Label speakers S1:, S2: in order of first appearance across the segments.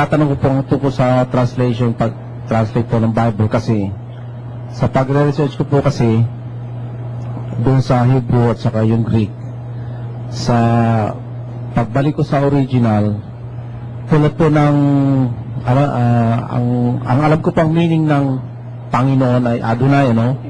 S1: itatanong ko po ang tungkol sa translation, pag-translate po ng Bible kasi sa pagre-research ko po kasi doon sa Hebrew at saka yung Greek, sa pagbalik ko sa original, tulad po ng ang alam ko pang meaning ng Panginoon ay Adonai, ano?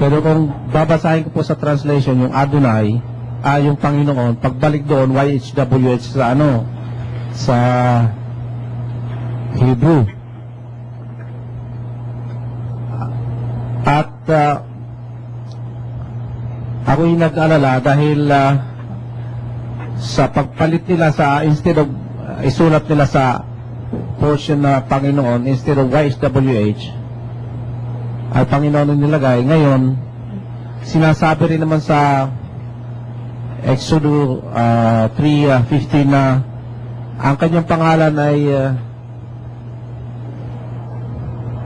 S1: Pero kung babasahin ko po sa translation yung Adonai, yung Panginoon, pagbalik doon, YHWH sa sa Hebrew. At ako'y nag-alala dahil sa pagpalit nila sa, instead of isulat nila sa portion na Panginoon, instead of YHWH, ay Panginoon ang nilagay. Ngayon, sinasabi rin naman sa Exodus 3:15 na ang kanyang pangalan ay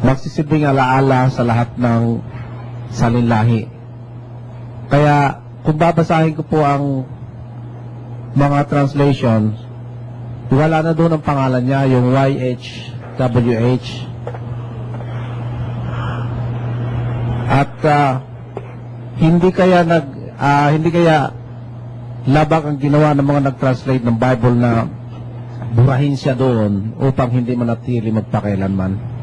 S1: magsisilbing alaala sa lahat ng salinlahi. Kaya kung babasahin ko po ang mga translations, wala na doon ang pangalan niya, yung YHWH. At hindi kaya labak ang ginawa ng mga nag-translate ng Bible na burahin siya doon upang hindi manatili magpakailanman.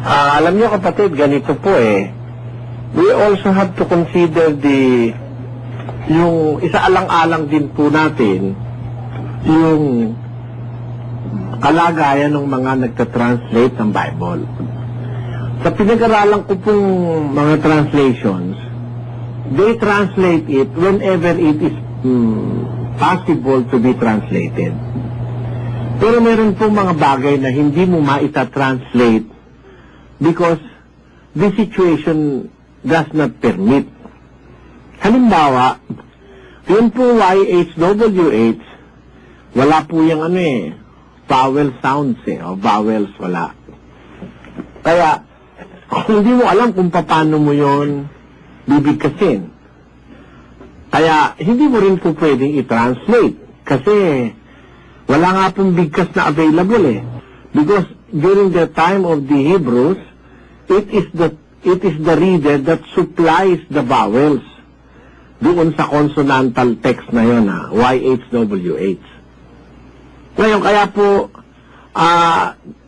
S2: Alam niyo kapatid, ganito po we also have to consider yung isaalang-alang din po natin yung kalagayan ng mga nagtatranslate ng Bible. Sa pinag-aralan ko pong mga translations, they translate it whenever it is possible to be translated. Pero meron pong mga bagay na hindi mo maita-translate because the situation does not permit. Halimbawa, yun po YHWH, wala po yung vowel sounds o vowels wala. Kaya, hindi mo alam kung paano mo yun bibigkasin. Kaya, hindi mo rin po pwedeng i-translate kasi wala nga pong bigkas na available Because during the time of the Hebrews, it is the reader that supplies the vowels doon sa consonantal text na yun, YHWH. Ngayon, kaya po,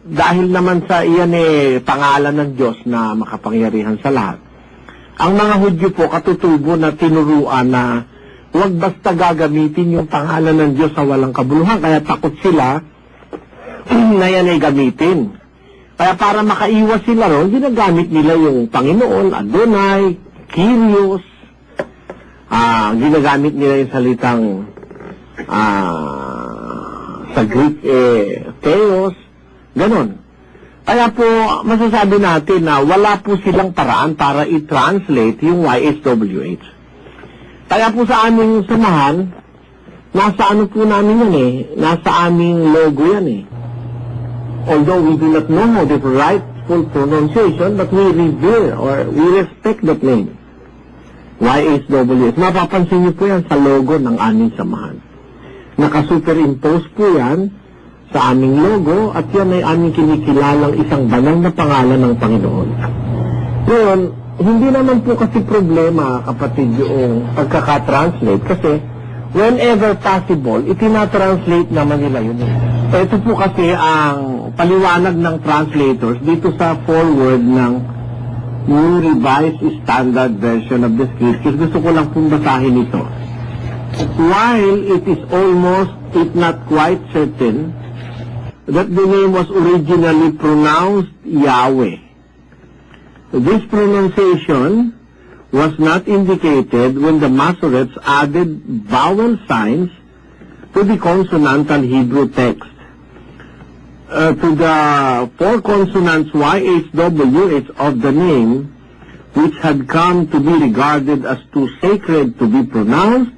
S2: dahil naman sa iyan pangalan ng Diyos na makapangyarihan sa lahat, ang mga Hudyo po katutubo na tinuruan na huwag basta gagamitin yung pangalan ng Diyos sa walang kabuluhan, kaya takot sila na yan ay gamitin. Kaya para makaiwas sila ron, ginagamit nila yung Panginoon, Adonai, Kyrios, ginagamit nila yung salitang sa Greek Theos, ganon. Kaya po masasabi natin na wala po silang paraan para i-translate yung YHWH. Kaya po sa aming samahan, nasa po namin yan nasa aming logo yan Although we do not know the rightful pronunciation, but we revere or we respect that name. YHWH. Mapapansin niyo po yan sa logo ng aming samahan. Nakasuperimpose po yan sa aming logo at yan ay aming kinikilalang isang banal na pangalan ng Panginoon. Ngayon, hindi naman po kasi problema, kapatid, yung pagkakatranslate kasi whenever possible, itinatranslate naman nila yun. Ito po kasi ang paliwanag ng translators dito sa forward ng New Revised Standard Version of the Scriptures. Gusto ko lang pong basahin ito. While it is almost, if not quite certain, that the name was originally pronounced Yahweh, this pronunciation was not indicated when the Masoretes added vowel signs to the consonantal Hebrew text. To the four consonants YHWH of the name, which had come to be regarded as too sacred to be pronounced,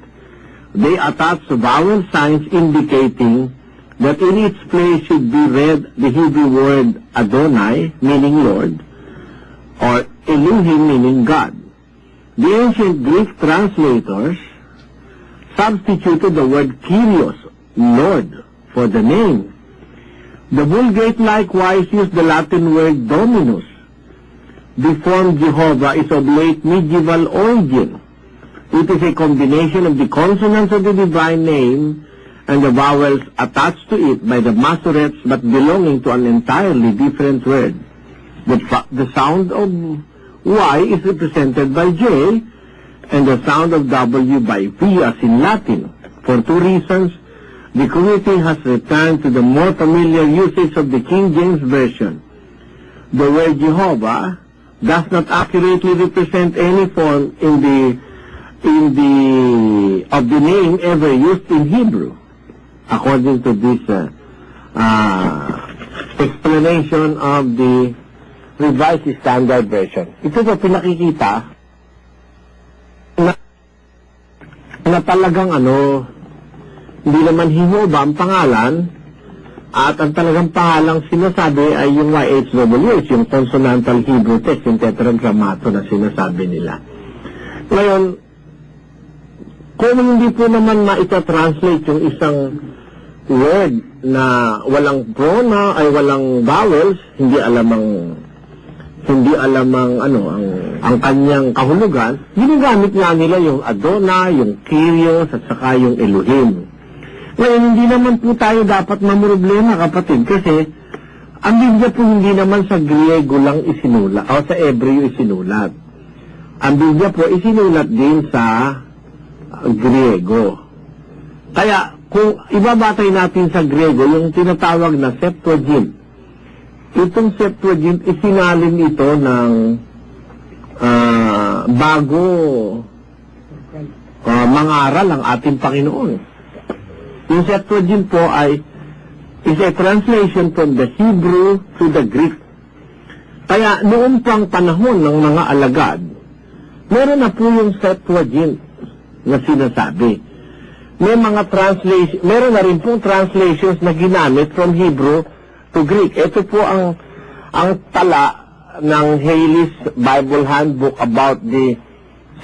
S2: they attached vowel signs indicating that in its place should be read the Hebrew word Adonai, meaning Lord, or Elohim, meaning God. The ancient Greek translators substituted the word Kyrios, Lord, for the name, The Vulgate likewise used the Latin word Dominus. The form Jehovah is of late medieval origin. It is a combination of the consonants of the divine name and the vowels attached to it by the Masoretes but belonging to an entirely different word. The sound of Y is represented by J and the sound of W by V as in Latin. For two reasons, the committee has returned to the more familiar usage of the King James Version. The word Jehovah does not accurately represent any form of the name ever used in Hebrew, according to this explanation of the Revised Standard Version. Ito po pinakikita na talagang hindi naman Jehovah ang pangalan, at ang talagang pangalang sinasabi ay yung YHWH, yung consonantal Hebrew text, yung tetragrammaton na sinasabi nila. Ngayon, kung hindi po naman maita-translate yung isang word na walang pronoun ay walang vowels, hindi alam ang kanyang kahulugan, ginagamit nga nila yung Adonai, yung Kyrios, at saka yung Elohim. Ngayon, hindi naman po tayo dapat mamroblema, kapatid, kasi ang Biblia po hindi naman sa Griego lang isinulat, o sa Hebreo isinulat. Ang Biblia po isinulat din sa Griego. Kaya, kung ibabatay natin sa Griego, yung tinatawag na Septuagint, itong Septuagint, isinalin ito ng bago mangaral ang ating Panginoon. Yung Septuagint po is a translation from the Hebrew to the Greek. Kaya noong pang panahon ng mga alagad, meron na po yung Septuagint na sinasabi. Meron na rin pong translations na ginamit from Hebrew to Greek. Ito po ang tala ng Haley's Bible Handbook about the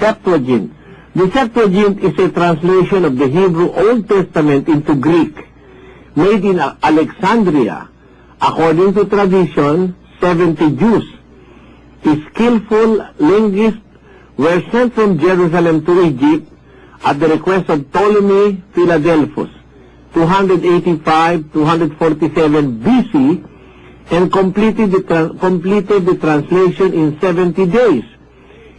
S2: Septuagint. The Septuagint is a translation of the Hebrew Old Testament into Greek, made in Alexandria. According to tradition, 70 Jews, a skillful linguists, were sent from Jerusalem to Egypt at the request of Ptolemy Philadelphus, 285-247 BC, and completed the translation in 70 days.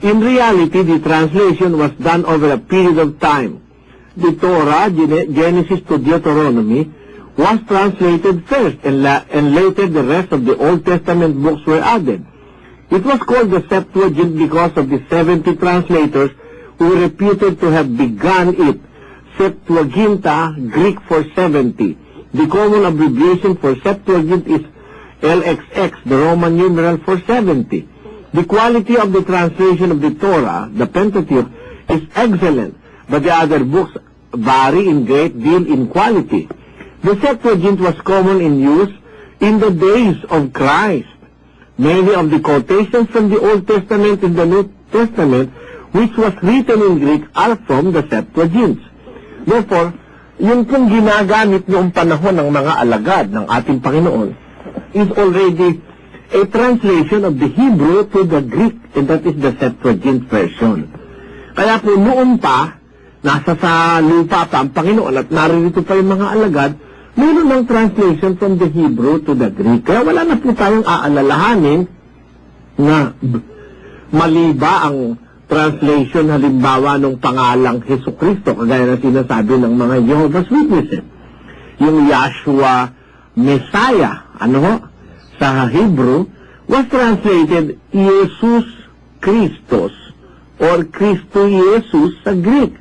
S2: In reality, the translation was done over a period of time. The Torah, Genesis to Deuteronomy, was translated first, and later the rest of the Old Testament books were added. It was called the Septuagint because of the 70 translators who were reputed to have begun it. Septuaginta, Greek for 70. The common abbreviation for Septuagint is LXX, the Roman numeral for 70. The quality of the translation of the Torah, the Pentateuch, is excellent, but the other books vary in great deal in quality. The Septuagint was common in use in the days of Christ. Many of the quotations from the Old Testament in the New Testament, which was written in Greek, are from the Septuagint. Therefore, yung pong ginagamit noong panahon ng mga alagad ng ating Panginoon is already a translation of the Hebrew to the Greek, and that is the Septuagint version. Kaya po noon pa, nasa sa lupa pa ang Panginoon at naririto pa yung mga alagad, mayroon ng translation from the Hebrew to the Greek. Kaya wala na po tayong aalalahanin na mali ba ang translation halimbawa ng pangalang Jesucristo, kagaya na sinasabi ng mga Jehovah's Witnesses. Yung Yahshua Messiah, sa Hebrew, was translated Jesus Christos or Cristo Jesus sa Greek.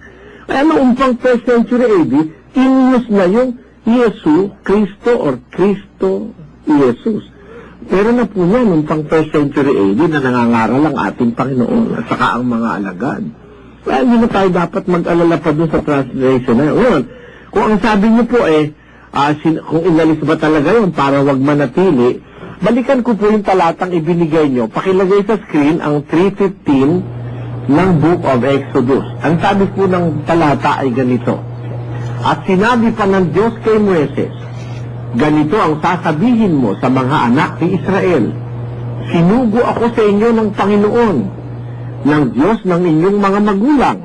S2: Kaya noong pang 1st century AD, in-use na yung Yesu Cristo or Cristo Jesus. Pero na po yan noong pang 1st century AD na nangangaral ang ating Panginoon at saka ang mga alagad. Kaya hindi na tayo dapat mag-alala pa dun sa translation na yun. Kung ang sabi niyo po kung inalis ba talaga yun para wag manatili, balikan ko po yung talatang ibinigay nyo. Pakilagay sa screen ang 3:15 ng Book of Exodus. Ang sabi po ng talata ay ganito. At sinabi pa ng Diyos kay Moises, Ganito ang sasabihin mo sa mga anak ni Israel. Sinugo ako sa inyo ng Panginoon, ng Diyos ng inyong mga magulang,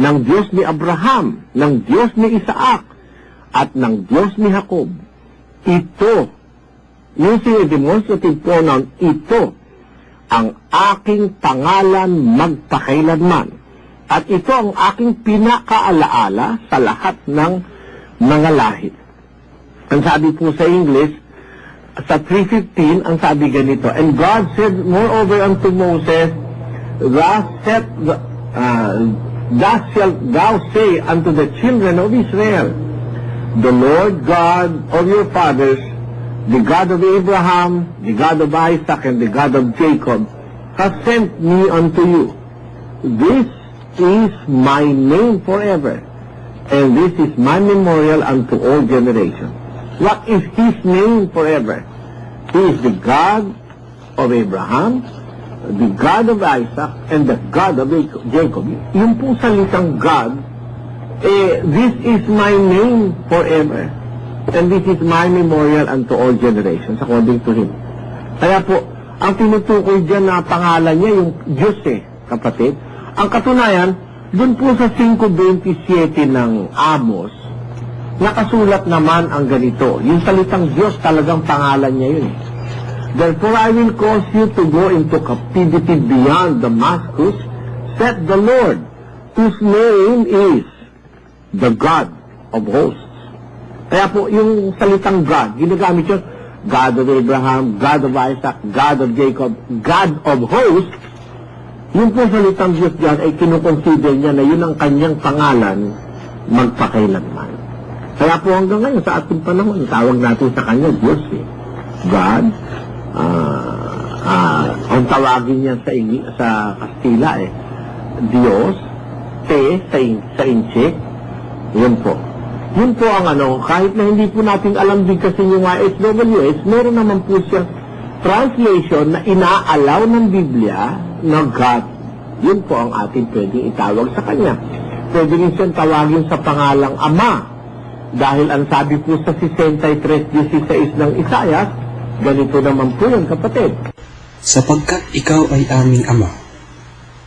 S2: ng Diyos ni Abraham, ng Diyos ni Isaac, at ng Diyos ni Jacob. Ito, using a demonstrative pronoun, ito, ang aking pangalan magpakailanman. At ito ang aking pinakaalaala sa lahat ng mga lahi. Ang sabi po sa English, sa 3:15, ang sabi ganito, And God said moreover unto Moses, Thus shalt thou say unto the children of Israel, The Lord God of your fathers, the God of Abraham, the God of Isaac, and the God of Jacob, has sent me unto you. This is my name forever, and this is my memorial unto all generations. What is His name forever? He is the God of Abraham, the God of Isaac, and the God of Jacob. Yung po salitang God, this is my name forever, and this is my memorial unto all generations, according to Him. Kaya po, ang tinutukoy dyan na pangalan niya, yung Diyos kapatid. Ang katunayan, dun po sa 5:27 ng Amos, nakasulat naman ang ganito. Yung salitang Diyos, talagang pangalan niya yun. Therefore I will cause you to go into captivity beyond Damascus, said the Lord, whose name is the God of hosts. Kaya po, yung salitang God, ginagamit yun, God of Abraham, God of Isaac, God of Jacob, God of hosts. Yung po salitang Diyos dyan ay kinukonsider niya na yun ang kanyang pangalan magpakailanman. Kaya po hanggang ngayon sa ating panahon, tawag natin sa kanya Diyos God. Ang tawagin niya sa Kastila Diyos, sa Inche. Yun po. Yun po ang kahit na hindi po natin alam din kasi yung YHWH, meron naman po siyang translation na inaalaw ng Biblia na God. Yun po ang ating pwedeng itawag sa kanya. Pwede rin siyang tawagin sa pangalang Ama. Dahil ang sabi po sa 63:16 ng Isaiah, ganito naman po yun, kapatid.
S3: Sapagkat ikaw ay aming Ama,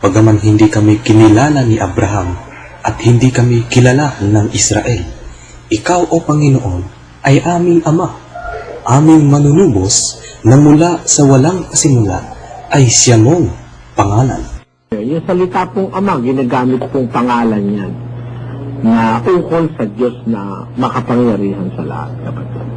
S3: pagaman hindi kami kinilala ni Abraham at hindi kami kilala ng Israel, ikaw o Panginoon ay aming Ama, aming manunubos na mula sa walang kasimula ay siya mong pangalan.
S2: Yung salita pong Ama, ginagamit pong pangalan yan na ukol sa Diyos na makapangyarihan sa lahat, kapatid.